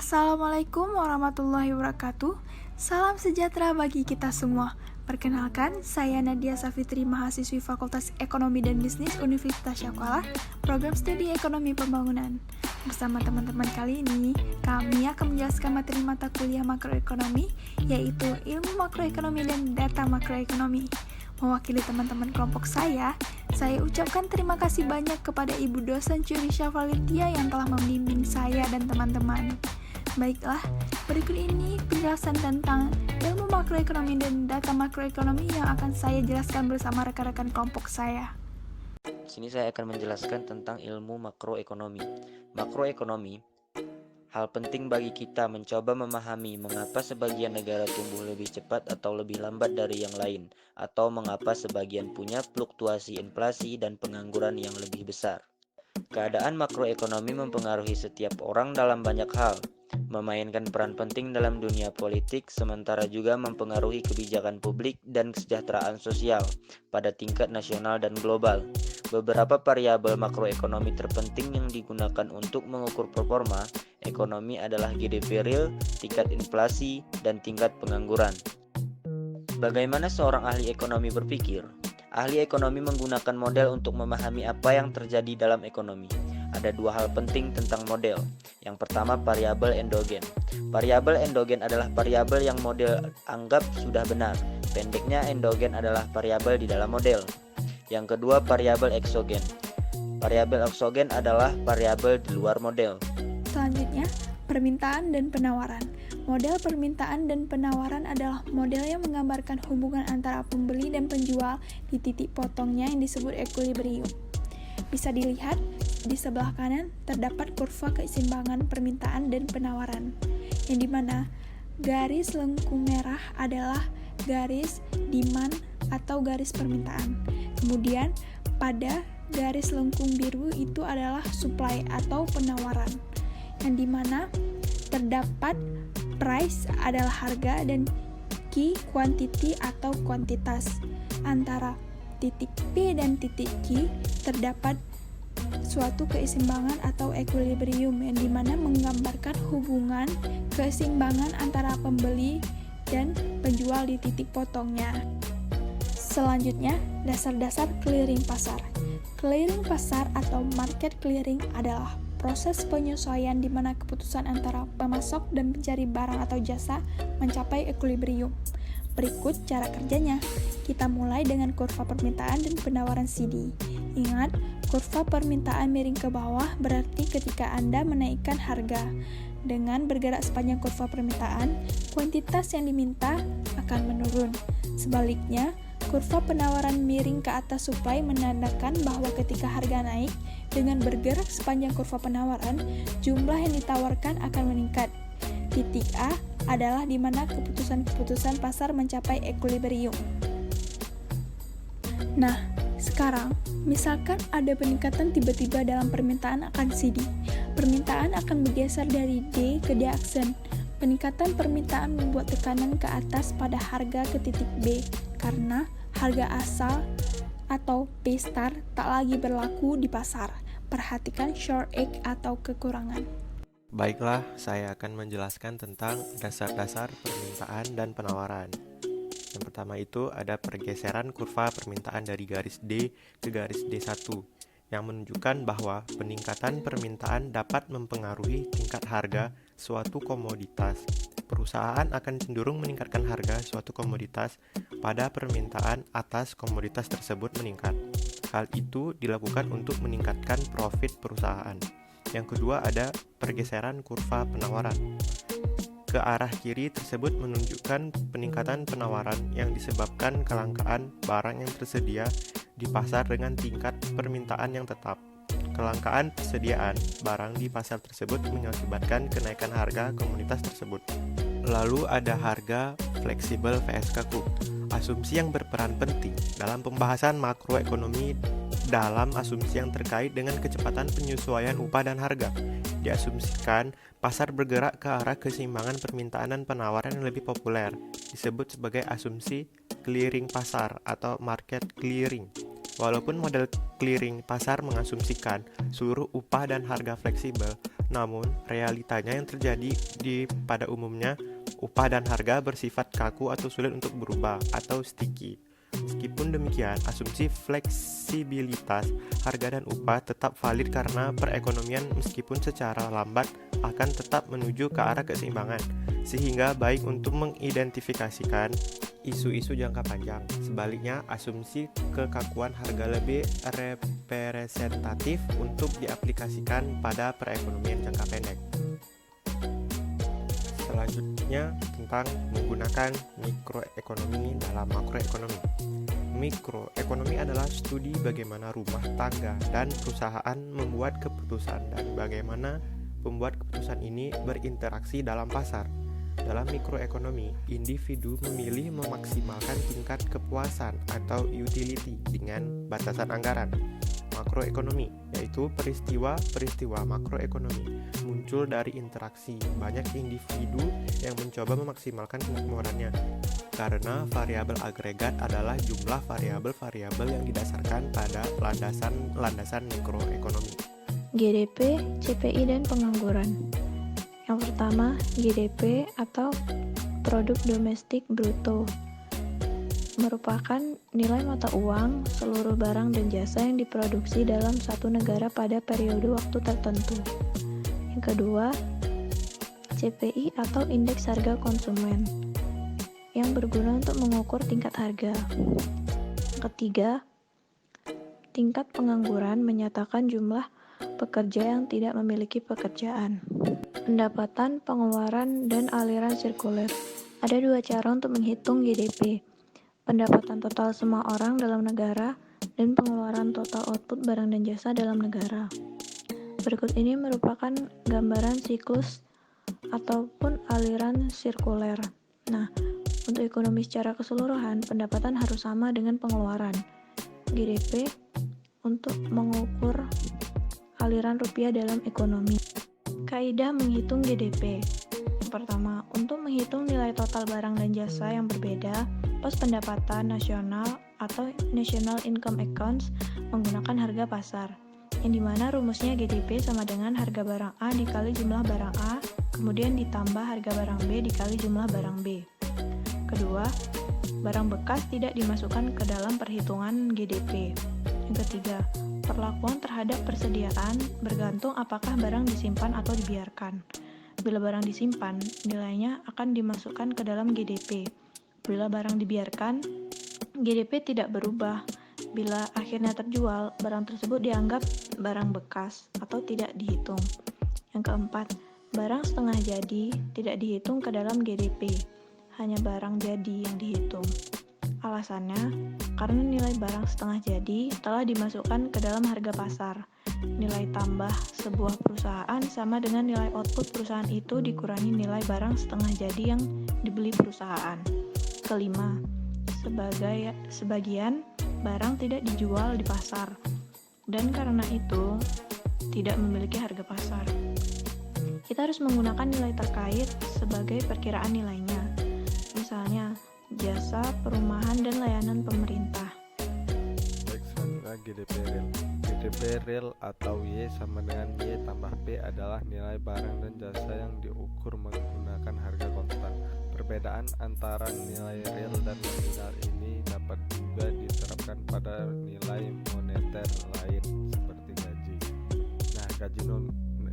Assalamualaikum warahmatullahi wabarakatuh. Salam sejahtera bagi kita semua. Perkenalkan, saya Nadia Safitri, mahasiswi Fakultas Ekonomi dan Bisnis Universitas Syahkuala, program studi Ekonomi Pembangunan. Bersama teman-teman kali ini, kami akan menjelaskan materi mata kuliah makroekonomi, yaitu ilmu makroekonomi dan data makroekonomi. Mewakili teman-teman kelompok saya ucapkan terima kasih banyak kepada Ibu dosen Curi Syafalitia yang telah membimbing saya dan teman-teman. Baiklah, berikut ini penjelasan tentang ilmu makroekonomi dan data makroekonomi yang akan saya jelaskan bersama rekan-rekan kelompok saya. Sini saya akan menjelaskan tentang ilmu makroekonomi. Makroekonomi, hal penting bagi kita mencoba memahami mengapa sebagian negara tumbuh lebih cepat atau lebih lambat dari yang lain, atau mengapa sebagian punya fluktuasi inflasi dan pengangguran yang lebih besar. Keadaan makroekonomi mempengaruhi setiap orang dalam banyak hal, memainkan peran penting dalam dunia politik, sementara juga mempengaruhi kebijakan publik dan kesejahteraan sosial pada tingkat nasional dan global. Beberapa variabel makroekonomi terpenting yang digunakan untuk mengukur performa ekonomi adalah GDP real, tingkat inflasi, dan tingkat pengangguran. Bagaimana seorang ahli ekonomi berpikir? Ahli ekonomi menggunakan model untuk memahami apa yang terjadi dalam ekonomi. Ada dua hal penting tentang model. Yang pertama, variabel endogen. Variabel endogen adalah variabel yang model anggap sudah benar. Pendeknya, endogen adalah variabel di dalam model. Yang kedua, variabel eksogen. Variabel eksogen adalah variabel di luar model. Selanjutnya, permintaan dan penawaran. Model permintaan dan penawaran adalah model yang menggambarkan hubungan antara pembeli dan penjual di titik potongnya yang disebut equilibrium. Bisa dilihat di sebelah kanan terdapat kurva keseimbangan permintaan dan penawaran, yang dimana garis lengkung merah adalah garis demand atau garis permintaan. Kemudian pada garis lengkung biru itu adalah supply atau penawaran, yang dimana terdapat price adalah harga dan key quantity atau kuantitas. Antara titik P dan titik Q terdapat suatu keseimbangan atau equilibrium yang dimana menggambarkan hubungan keseimbangan antara pembeli dan penjual di titik potongnya. Selanjutnya, dasar-dasar clearing pasar. Clearing pasar atau market clearing adalah proses penyesuaian di mana keputusan antara pemasok dan pencari barang atau jasa mencapai equilibrium. Berikut cara kerjanya. Kita mulai dengan kurva permintaan dan penawaran CD. Ingat, kurva permintaan miring ke bawah berarti ketika Anda menaikkan harga. Dengan bergerak sepanjang kurva permintaan, kuantitas yang diminta akan menurun. Sebaliknya, kurva penawaran miring ke atas supply menandakan bahwa ketika harga naik, dengan bergerak sepanjang kurva penawaran, jumlah yang ditawarkan akan meningkat. Titik A adalah di mana keputusan-keputusan pasar mencapai equilibrium. Nah, sekarang, misalkan ada peningkatan tiba-tiba dalam permintaan akan CD. Permintaan akan bergeser dari D ke D aksen. Peningkatan permintaan membuat tekanan ke atas pada harga ke titik B, karena harga asal atau P star tak lagi berlaku di pasar. Perhatikan short edge atau kekurangan. Baiklah, saya akan menjelaskan tentang dasar-dasar permintaan dan penawaran. Yang pertama itu ada pergeseran kurva permintaan dari garis D ke garis D1 yang menunjukkan bahwa peningkatan permintaan dapat mempengaruhi tingkat harga suatu komoditas. Perusahaan akan cenderung meningkatkan harga suatu komoditas pada permintaan atas komoditas tersebut meningkat. Hal itu dilakukan untuk meningkatkan profit perusahaan. Yang kedua ada pergeseran kurva penawaran. Ke arah kiri tersebut menunjukkan peningkatan penawaran yang disebabkan kelangkaan barang yang tersedia di pasar dengan tingkat permintaan yang tetap. Kelangkaan persediaan barang di pasar tersebut mengakibatkan kenaikan harga komoditas tersebut. Lalu ada harga fleksibel vs kaku. Asumsi yang berperan penting dalam pembahasan makroekonomi dalam asumsi yang terkait dengan kecepatan penyesuaian upah dan harga. Diasumsikan pasar bergerak ke arah keseimbangan permintaan dan penawaran yang lebih populer, disebut sebagai asumsi clearing pasar atau market clearing. Walaupun model clearing pasar mengasumsikan seluruh upah dan harga fleksibel, Namun, realitanya yang terjadi pada umumnya, upah dan harga bersifat kaku atau sulit untuk berubah atau sticky. Meskipun demikian, asumsi fleksibilitas harga dan upah tetap valid karena perekonomian meskipun secara lambat akan tetap menuju ke arah keseimbangan, sehingga baik untuk mengidentifikasikan isu-isu jangka panjang. Sebaliknya, asumsi kekakuan harga lebih representatif untuk diaplikasikan pada perekonomian jangka pendek. Selanjutnya tentang menggunakan mikroekonomi dalam makroekonomi. Mikroekonomi adalah studi bagaimana rumah tangga dan perusahaan membuat keputusan dan bagaimana pembuat keputusan ini berinteraksi dalam pasar. Dalam mikroekonomi, individu memilih memaksimalkan tingkat kepuasan atau utility dengan batasan anggaran. Makroekonomi, yaitu peristiwa-peristiwa makroekonomi, muncul dari interaksi banyak individu yang mencoba memaksimalkan kemakmurannya. Karena variabel agregat adalah jumlah variabel-variabel yang didasarkan pada landasan mikroekonomi. GDP, CPI, dan pengangguran. Yang pertama, GDP atau Produk Domestik Bruto merupakan nilai mata uang seluruh barang dan jasa yang diproduksi dalam satu negara pada periode waktu tertentu. Yang kedua, CPI atau Indeks Harga Konsumen yang berguna untuk mengukur tingkat harga. Yang ketiga, tingkat pengangguran menyatakan jumlah pekerja yang tidak memiliki pekerjaan. Pendapatan, pengeluaran, dan aliran sirkuler. Ada dua cara untuk menghitung GDP. Pendapatan total semua orang dalam negara dan pengeluaran total output barang dan jasa dalam negara. Berikut ini merupakan gambaran siklus ataupun aliran sirkuler. Nah, untuk ekonomi secara keseluruhan, pendapatan harus sama dengan pengeluaran. GDP untuk mengukur aliran rupiah dalam ekonomi. Kaidah menghitung GDP. Pertama, untuk menghitung nilai total barang dan jasa yang berbeda, pos pendapatan nasional atau National Income Accounts menggunakan harga pasar, yang dimana rumusnya GDP sama dengan harga barang A dikali jumlah barang A, kemudian ditambah harga barang B dikali jumlah barang B. Kedua, barang bekas tidak dimasukkan ke dalam perhitungan GDP. Yang ketiga, perlakuan terhadap persediaan bergantung apakah barang disimpan atau dibiarkan. Bila barang disimpan, nilainya akan dimasukkan ke dalam GDP. Bila barang dibiarkan, GDP tidak berubah. Bila akhirnya terjual, barang tersebut dianggap barang bekas atau tidak dihitung. Yang keempat, barang setengah jadi tidak dihitung ke dalam GDP. Hanya barang jadi yang dihitung. Alasannya, karena nilai barang setengah jadi telah dimasukkan ke dalam harga pasar. Nilai tambah sebuah perusahaan sama dengan nilai output perusahaan itu dikurangi nilai barang setengah jadi yang dibeli perusahaan. Kelima, sebagian barang tidak dijual di pasar dan karena itu tidak memiliki harga pasar. Kita harus menggunakan nilai terkait sebagai perkiraan nilainya. Misalnya, jasa, perumahan, dan layanan pemerintah. Baik, selanjutnya GDP real. GDP real atau Y sama dengan Y tambah P adalah nilai barang dan jasa yang diukur menggunakan harga konstan. Perbedaan antara nilai real dan nominal ini dapat juga diterapkan pada nilai moneter lain seperti gaji. Nah,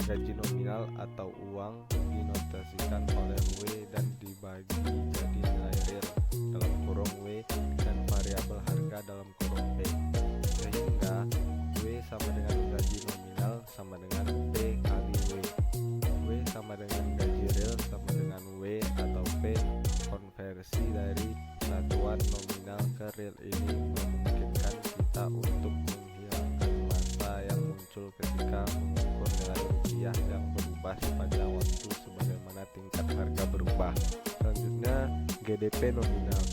gaji nominal atau uang dinotasikan oleh W dan dibagi jadi nilai real dalam kurung W dan variabel harga dalam kurung P, sehingga W sama dengan gaji nominal sama dengan P kali W. W sama dengan gaji real sama dengan W atau P. Konversi dari satuan nominal ke real ini memungkinkan kita untuk menghilangkan masa yang muncul ketika mengukur nilai rupiah yang berubah sepanjang waktu sebagaimana tingkat harga berubah. Selanjutnya, GDP nominal.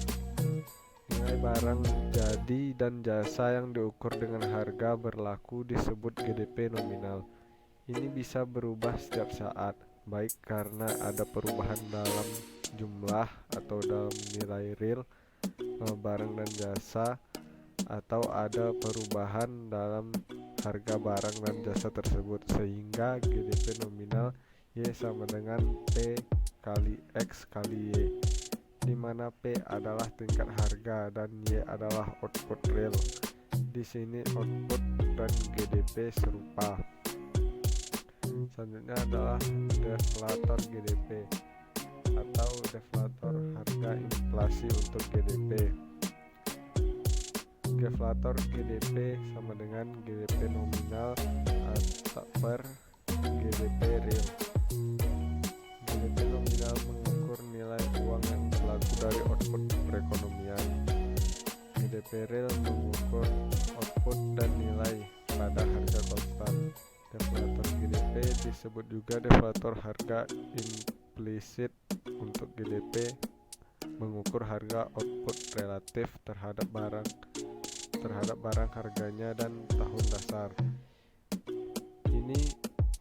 Nilai barang jadi dan jasa yang diukur dengan harga berlaku disebut GDP nominal. Ini bisa berubah setiap saat, baik karena ada perubahan dalam jumlah atau dalam nilai real barang dan jasa, atau ada perubahan dalam harga barang dan jasa tersebut, sehingga GDP nominal Y sama dengan P kali X kali Y, di mana P adalah tingkat harga dan Y adalah output real. Di sini output dan GDP serupa. Selanjutnya adalah deflator GDP atau deflator harga inflasi untuk GDP. Deflator GDP sama dengan GDP nominal atau per GDP real. GDP nominal mengukur nilai uang yang berlaku dari output perekonomian. GDP real mengukur output dan nilai pada harga konstan. Deflator GDP disebut juga deflator harga implisit. Untuk GDP mengukur harga output relatif terhadap barang harganya dan tahun dasar. Ini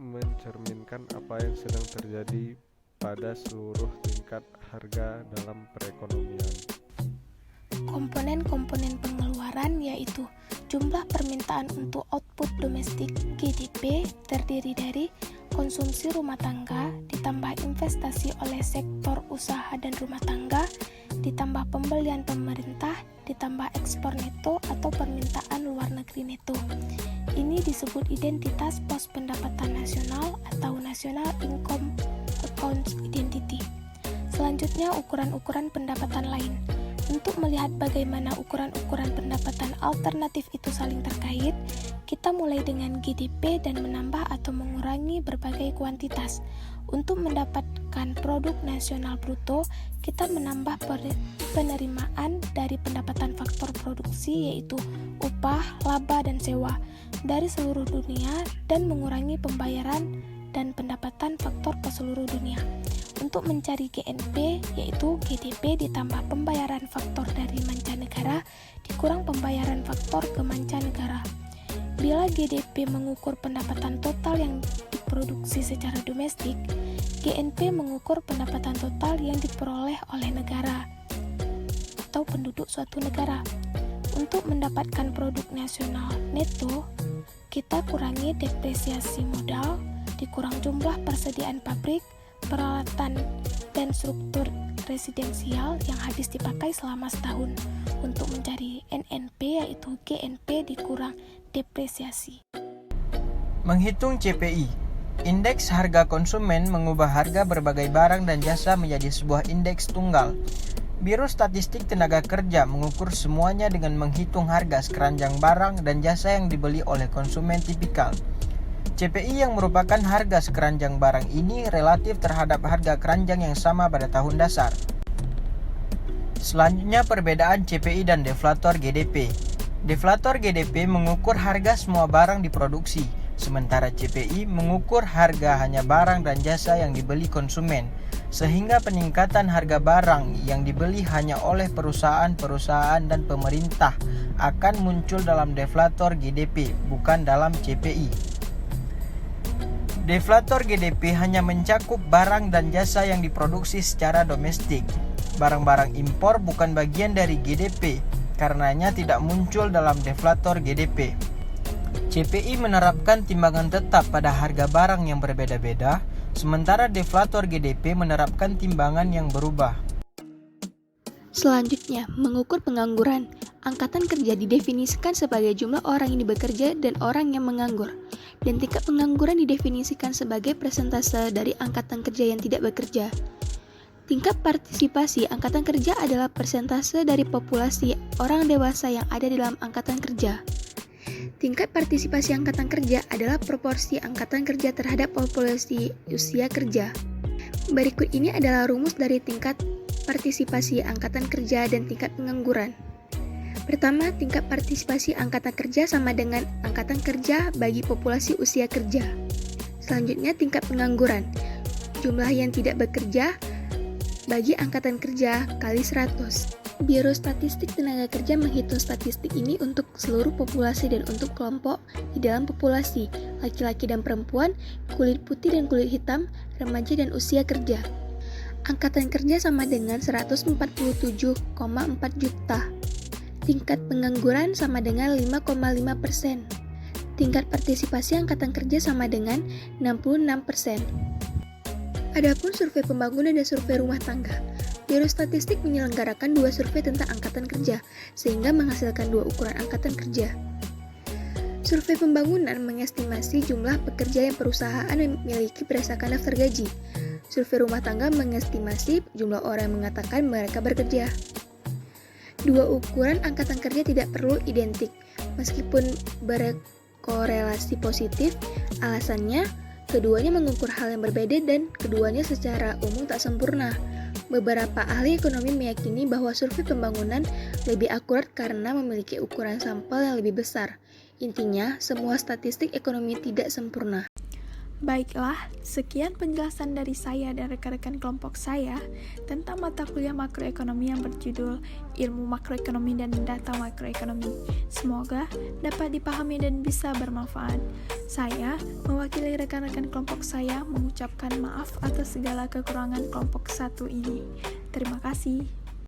mencerminkan apa yang sedang terjadi pada seluruh tingkat harga dalam perekonomian. Komponen-komponen pengeluaran yaitu jumlah permintaan untuk output domestik GDP terdiri dari konsumsi rumah tangga ditambah investasi oleh sektor usaha dan rumah tangga ditambah pembelian pemerintah ditambah ekspor neto atau permintaan luar negeri neto. Ini disebut identitas pos pendapatan nasional atau National Income Account Identity. Selanjutnya ukuran-ukuran pendapatan lain. Untuk melihat bagaimana ukuran-ukuran pendapatan alternatif itu saling terkait, kita mulai dengan GDP dan menambah atau mengurangi berbagai kuantitas. Untuk mendapatkan produk nasional bruto, kita menambah penerimaan dari pendapatan faktor produksi yaitu upah, laba, dan sewa dari seluruh dunia dan mengurangi pembayaran dan pendapatan faktor ke seluruh dunia. Untuk mencari GNP yaitu GDP ditambah pembayaran faktor dari mancanegara dikurang pembayaran faktor ke mancanegara. Bila GDP mengukur pendapatan total yang diproduksi secara domestik, GNP mengukur pendapatan total yang diperoleh oleh negara atau penduduk suatu negara. Untuk mendapatkan produk nasional neto, kita kurangi depresiasi modal, dikurang jumlah persediaan pabrik, peralatan, dan struktur residensial yang habis dipakai selama setahun. Untuk mencari NNP yaitu GNP dikurang depresiasi. Menghitung CPI, indeks harga konsumen mengubah harga berbagai barang dan jasa menjadi sebuah indeks tunggal. Biro Statistik Tenaga Kerja mengukur semuanya dengan menghitung harga sekeranjang barang dan jasa yang dibeli oleh konsumen tipikal. CPI yang merupakan harga sekeranjang barang ini relatif terhadap harga keranjang yang sama pada tahun dasar. Selanjutnya perbedaan CPI dan deflator GDP. Deflator GDP mengukur harga semua barang diproduksi, sementara CPI mengukur harga hanya barang dan jasa yang dibeli konsumen, sehingga peningkatan harga barang yang dibeli hanya oleh perusahaan-perusahaan dan pemerintah akan muncul dalam deflator GDP, bukan dalam CPI. Deflator GDP hanya mencakup barang dan jasa yang diproduksi secara domestik. Barang-barang impor bukan bagian dari GDP, karenanya tidak muncul dalam deflator GDP. CPI menerapkan timbangan tetap pada harga barang yang berbeda-beda, sementara deflator GDP menerapkan timbangan yang berubah. Selanjutnya, mengukur pengangguran. Angkatan kerja didefinisikan sebagai jumlah orang yang bekerja dan orang yang menganggur. Dan tingkat pengangguran didefinisikan sebagai persentase dari angkatan kerja yang tidak bekerja. Tingkat partisipasi angkatan kerja adalah persentase dari populasi orang dewasa yang ada di dalam angkatan kerja. Tingkat partisipasi angkatan kerja adalah proporsi angkatan kerja terhadap populasi usia kerja. Berikut ini adalah rumus dari tingkat partisipasi angkatan kerja dan tingkat pengangguran. Pertama, tingkat partisipasi angkatan kerja sama dengan angkatan kerja bagi populasi usia kerja. Selanjutnya, tingkat pengangguran. Jumlah yang tidak bekerja bagi angkatan kerja kali 100. Biro Statistik Tenaga Kerja menghitung statistik ini untuk seluruh populasi dan untuk kelompok di dalam populasi, laki-laki dan perempuan, kulit putih dan kulit hitam, remaja dan usia kerja. Angkatan kerja sama dengan 147,4 juta. Tingkat pengangguran sama dengan 5,5%. Tingkat partisipasi angkatan kerja sama dengan 66%. Adapun survei pembangunan dan survei rumah tangga. Biro Statistik menyelenggarakan 2 survei tentang angkatan kerja, sehingga menghasilkan 2 ukuran angkatan kerja. Survei pembangunan mengestimasi jumlah pekerja yang perusahaan memiliki berdasarkan daftar gaji. Survei rumah tangga mengestimasi jumlah orang yang mengatakan mereka bekerja. 2 ukuran angkatan kerja tidak perlu identik, meskipun berkorelasi positif. Alasannya, keduanya mengukur hal yang berbeda dan keduanya secara umum tak sempurna. Beberapa ahli ekonomi meyakini bahwa survei pembangunan lebih akurat karena memiliki ukuran sampel yang lebih besar. Intinya, semua statistik ekonomi tidak sempurna. Baiklah, sekian penjelasan dari saya dan rekan-rekan kelompok saya tentang mata kuliah makroekonomi yang berjudul Ilmu Makroekonomi dan Data Makroekonomi. Semoga dapat dipahami dan bisa bermanfaat. Saya, mewakili rekan-rekan kelompok saya, mengucapkan maaf atas segala kekurangan kelompok 1 ini. Terima kasih.